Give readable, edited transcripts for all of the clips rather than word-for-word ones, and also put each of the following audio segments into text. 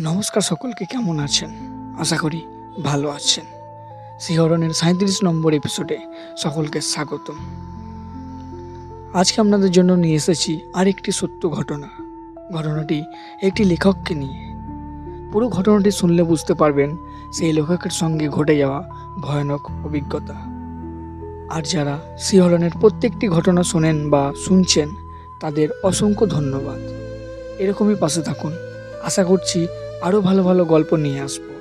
নমস্কার সকলকে, কেমন আছেন? আশা করি ভালো আছেন। শিহরণের 37 নম্বর এপিসোডে সকলকে স্বাগতম। আজকে আপনাদের জন্য নিয়ে এসেছি আরেকটি সত্য ঘটনা। ঘটনাটি একটি লেখককে নিয়ে। পুরো ঘটনাটি শুনলে বুঝতে পারবেন সেই লেখকের সঙ্গে ঘটে যাওয়া ভয়ানক অভিজ্ঞতা। আর যারা শিহরণের প্রত্যেকটি ঘটনা শোনেন বা শুনছেন, তাদের অসংখ্য ধন্যবাদ। এরকমই পাশে থাকুন। আশা করছি আরও ভালো ভালো গল্প নিয়ে আসবো।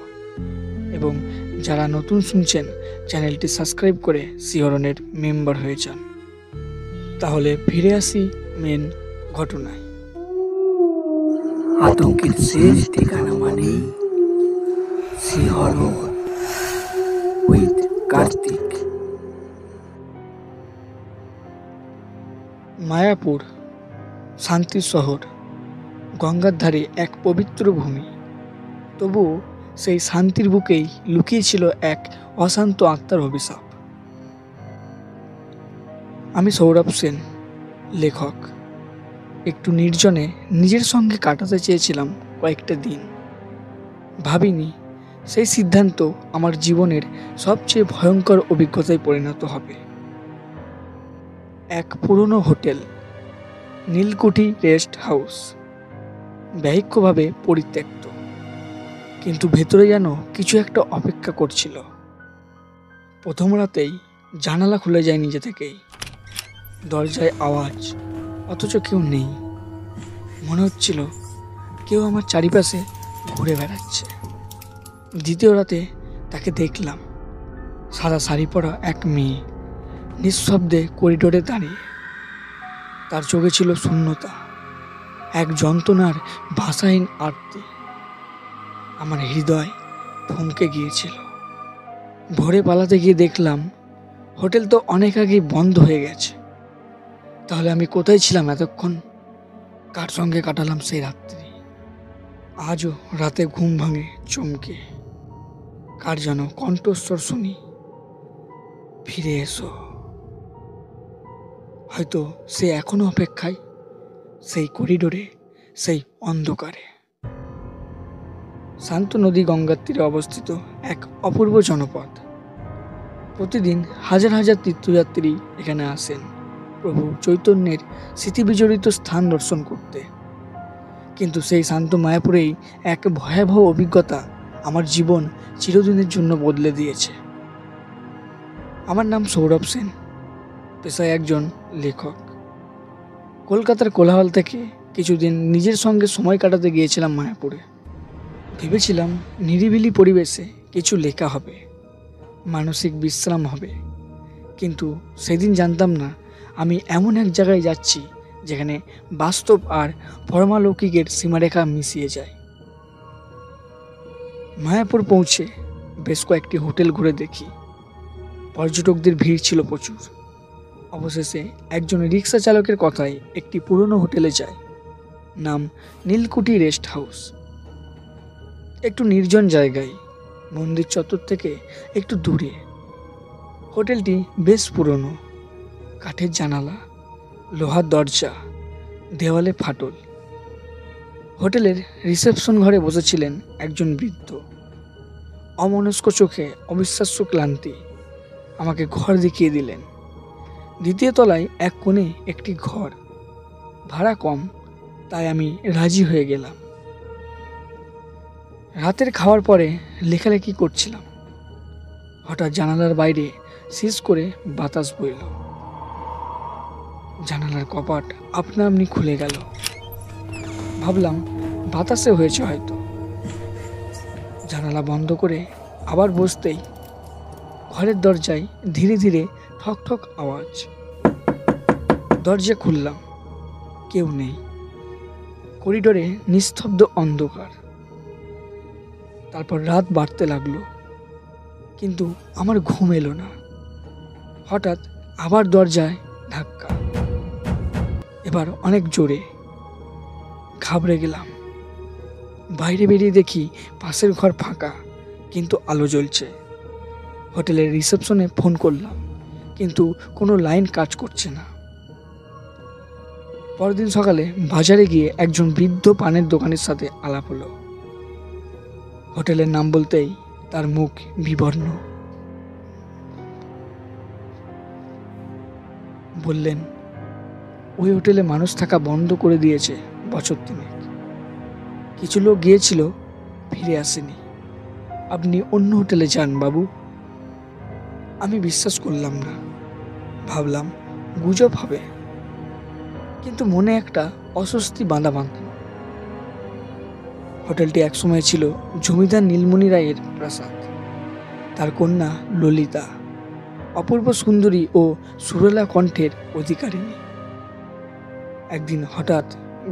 এবং যারা নতুন শুনছেন, চ্যানেলটি সাবস্ক্রাইব করে শিহরণের মেম্বার হয়ে যান। তাহলে ফিরে আসি মেন ঘটনায়। আতঙ্কের শেষ ঠিকানা মানেই শিহরণ উইথ কার্তিক। মায়াপুর, শান্তির শহর, গঙ্গার ধারে এক পবিত্র ভূমি। তবুও সেই শান্তির বুকেই লুকিয়ে ছিল এক অশান্ত আত্মার অভিশাপ। আমি সৌরভ সেন, লেখক। একটু নির্জনে নিজের সঙ্গে কাটাতে চেয়েছিলাম কয়েকটা দিন। ভাবিনি সেই সিদ্ধান্ত আমার জীবনের সবচেয়ে ভয়ঙ্কর অভিজ্ঞতায় পরিণত হবে। এক পুরনো হোটেল, নীলকুঠি রেস্ট হাউস, ব্যহিক্যভাবে পরিত্যক্ত, কিন্তু ভেতরে যেন কিছু একটা অপেক্ষা করছিল। প্রথম রাতেই জানালা খুলে যায় নিজে থেকেই। দরজায় আওয়াজ, অথচ কেউ নেই। মনে হচ্ছিল কেউ আমার চারিপাশে ঘুরে বেড়াচ্ছে। দ্বিতীয় রাতে তাকে দেখলাম, সাদা শাড়ি পরা এক মেয়ে, নিঃশব্দে করিডোরে দাঁড়িয়ে। তার চোখে ছিল শূন্যতা, এক যন্ত্রণার ভাষাহীন আরতি। আমার হৃদয় থমকে গিয়েছিল। ভোরে পালাতে গিয়ে দেখলাম হোটেল তো অনেক আগেই বন্ধ হয়ে গেছে। তাহলে আমি কোথায় ছিলাম এতক্ষণ? কার সঙ্গে কাটালাম সেই রাত্রি? আজও রাতে ঘুম ভাঙে চমকে। কার যেন কণ্ঠস্বর শুনি, ফিরে এসো। হয়তো সে এখনো অপেক্ষায়, সেই করিডোরে, সেই অন্ধকারে। শান্ত নদী গঙ্গার তীরে অবস্থিত এক অপূর্ব জনপদ। প্রতিদিন হাজার হাজার তীর্থযাত্রী এখানে আসেন প্রভু চৈতন্যের স্মৃতিবিজড়িত স্থান দর্শন করতে। কিন্তু সেই শান্ত মায়াপুরেই এক ভয়াবহ অভিজ্ঞতা আমার জীবন চিরদিনের জন্য বদলে দিয়েছে। আমার নাম সৌরভ সেন, পেশায় একজন লেখক। কলকাতার কোলাহল থেকে কিছুদিন নিজের সঙ্গে সময় কাটাতে গিয়েছিলাম মায়াপুরে। ভেবেছিলাম নিরিবিলি পরিবেশে কিছু লেখা হবে, মানসিক বিশ্রাম হবে। কিন্তু সেদিন জানতাম না আমি এমন এক জায়গায় যাচ্ছি যেখানে বাস্তব আর পরমালৌকিকের সীমারেখা মিশিয়ে যায়। মায়াপুর পৌঁছে বেশ কয়েকটি হোটেল ঘুরে দেখি। পর্যটকদের ভিড় ছিল প্রচুর। অবশেষে একজন রিক্সা চালকের কথায় একটি পুরনো হোটেলে যায়, নাম নীলকুঠি রেস্ট হাউস। একটু নির্জন জায়গায়, মন্দির চত্বর থেকে একটু দূরে। হোটেলটি বেশ পুরনো, কাঠের জানালা, লোহার দরজা, দেওয়ালে ফাটল। হোটেলের রিসেপশন ঘরে বসেছিলেন একজন বৃদ্ধ, অমনস্ক চোখে অবিশ্বাস্য ক্লান্তি। আমাকে ঘর দেখিয়ে দিলেন। দ্বিতীয় তলায় এক কোণে একটি ঘর, ভাড়া কম, তাই আমি রাজি হয়ে গেলাম। রাতের খাওয়ার পরে লেখালেখি করছিলাম। হঠাৎ জানালার বাইরে শিস করে বাতাস বইল। জানালার কপাট আপনা আপনি খুলে গেল। ভাবলাম বাতাসে হয়েছে হয়তো। জানালা বন্ধ করে আবার বসতেই ঘরের দরজায় ধীরে ধীরে ঠক ঠক আওয়াজ। দরজা খুললাম, কেউ নেই। করিডোরে নিস্তব্ধ অন্ধকার। তারপর রাত বাড়তে লাগলো, কিন্তু আমার ঘুম এলো না। হঠাৎ আবার দরজায় ধাক্কা, এবার অনেক জোরে। ঘাবড়ে গেলাম। বাইরে বেরিয়ে দেখি পাশের ঘর ফাঁকা, কিন্তু আলো জ্বলছে। হোটেলের রিসেপশনে ফোন করলাম, কিন্তু কোনো লাইন কাজ করছে না। পরদিন সকালে বাজারে গিয়ে একজন বৃদ্ধ পানের দোকানের সাথে আলাপ হলো। হোটেলের নাম বলতেই তার মুখ বিবর্ণ। বললেন, ওই হোটেলে মানুষ থাকা বন্ধ করে দিয়েছে বছর 3। কিছু লোক গিয়েছিল, ফিরে আসেনি। আপনি অন্য হোটেলে যান বাবু। আমি বিশ্বাস করলাম না, ভাবলাম গুজব হবে, কিন্তু মনে একটা অস্বস্তি বাঁধা বাঁধল। হোটেলটি একসময় ছিল জমিদার নীলমণি রায়ের প্রাসাদ। তার কন্যা ললিতা অপূর্ব সুন্দরী ও সুরেলা কণ্ঠের অধিকারিণী। একদিন হঠাৎ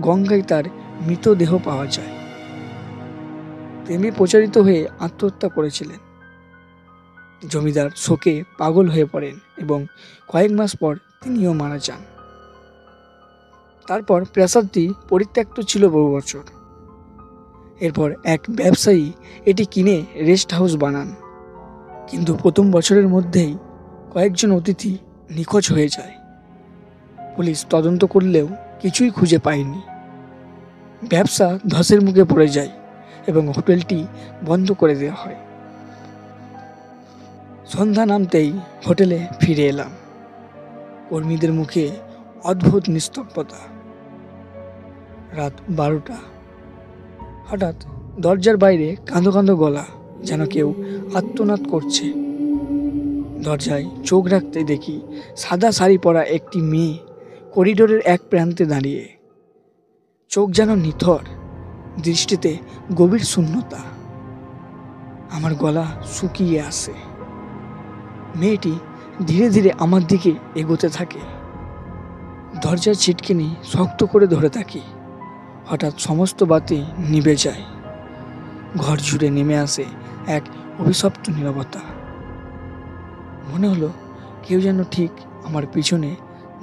গঙ্গায় তার মৃতদেহ পাওয়া যায়। প্রেমে প্রচারিত হয়ে আত্মহত্যা করেছিলেন। জমিদার শোকে পাগল হয়ে পড়েন এবং কয়েক মাস পর তিনিও মারা যান। তারপর প্রাসাদটি পরিত্যক্ত ছিল বহু বছর। এরপর এক ব্যবসায়ী এটি কিনে রেস্ট হাউস বানান, কিন্তু প্রথম বছরের মধ্যেই কয়েকজন অতিথি নিখোঁজ হয়ে যায়। পুলিশ তদন্ত করলেও কিছুই খুঁজে পায়নি। ব্যবসা ধসের মুখে পড়ে যায় এবং হোটেলটি বন্ধ করে দেওয়া হয়। সন্ধ্যা নামতেই হোটেলে ফিরে এলাম। কর্মীদের মুখে অদ্ভুত নিস্তব্ধতা। রাত 12টা। হঠাৎ দরজার বাইরে কাঁদো কাঁদো গলা, যেন কেউ আর্তনাদ করছে। দরজায় চোখ রাখতে দেখি সাদা শাড়ি পরা একটি মেয়ে করিডোরের এক প্রান্তে দাঁড়িয়ে। চোখ যেন নিথর, দৃষ্টিতে গভীর শূন্যতা। আমার গলা শুকিয়ে আসে। মেয়েটি ধীরে ধীরে আমার দিকে এগোতে থাকে। দরজার ছিটকিনি শক্ত করে ধরে থাকি। হঠাৎ সমস্ত বাতি নিভে যায়। ঘর জুড়ে নেমে আসে এক অভিশপ্ত নীরবতা। মনে হলো কেউ যেন ঠিক আমার পিছনে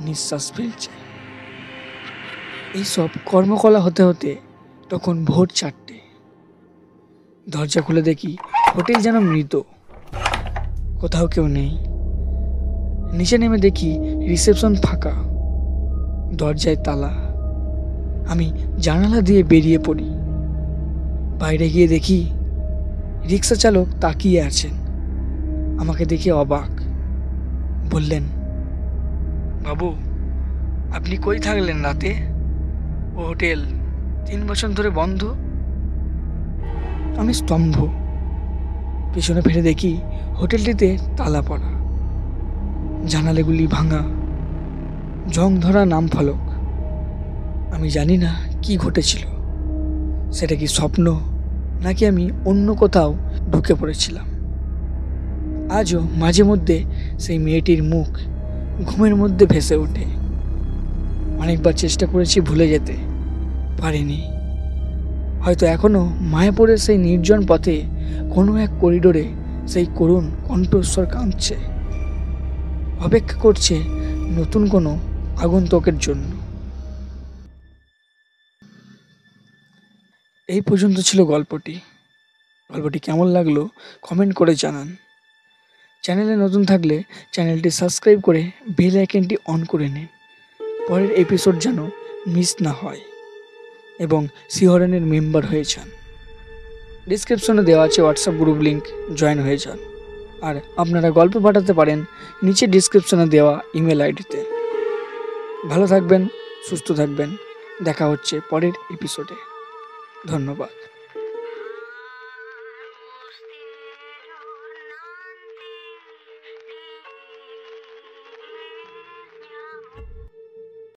নিঃশ্বাস ফেলছে। এইসব কর্মকলা হতে হতে তখন ভোর 4টে। দরজা খুলে দেখি হোটেল যেন মৃত, কোথাও কেউ নেই। নিচে নেমে দেখি রিসেপশন ফাঁকা, দরজায় তালা। আমি জানালা দিয়ে বেরিয়ে পড়ি। বাইরে গিয়ে দেখি রিক্সা চালক তাকিয়ে আছেন। আমাকে দেখে অবাক। বললেন, বাবু, আপনি কই থাকলেন রাতে? ও হোটেল 3 বছর ধরে বন্ধ। আমি স্তম্ভ। পেছনে ফিরে দেখি হোটেলটিতে তালা পড়া, জানালাগুলি ভাঙা, জং ধরা নাম ফলক। আমি জানি না কি ঘটেছিল। সেটা কি স্বপ্ন, নাকি আমি অন্য কোথাও ঢুকে পড়েছিলাম? আজও মাঝে মধ্যে সেই মেয়েটির মুখ ঘুমের মধ্যে ভেসে ওঠে। অনেকবার চেষ্টা করেছি ভুলে যেতে, পারিনি। হয়তো এখনো মায়াপুরের সেই নির্জন পথে কোনো এক করিডোরে সেই করুণ কণ্ঠস্বর কাঁদছে, অপেক্ষা করছে নতুন কোনো আগন্তুকের জন্য। এই পর্যন্ত ছিল গল্পটি। গল্পটি কেমন লাগলো কমেন্ট করে জানান। চ্যানেলে নতুন থাকলে চ্যানেলটি সাবস্ক্রাইব করে বেল আইকনটি অন করে নিন, পরের এপিসোড যেন মিস না হয়, এবং শিহরণের মেম্বার হয়ে যান। ডিসক্রিপশনে দেওয়া আছে হোয়াটসঅ্যাপ গ্রুপ লিঙ্ক, জয়েন হয়ে যান। আর আপনারা গল্প পাঠাতে পারেন নিচে ডিসক্রিপশনে দেওয়া ইমেল আইডিতে। ভালো থাকবেন, সুস্থ থাকবেন। দেখা হচ্ছে পরের এপিসোডে। ধন্যবাদ।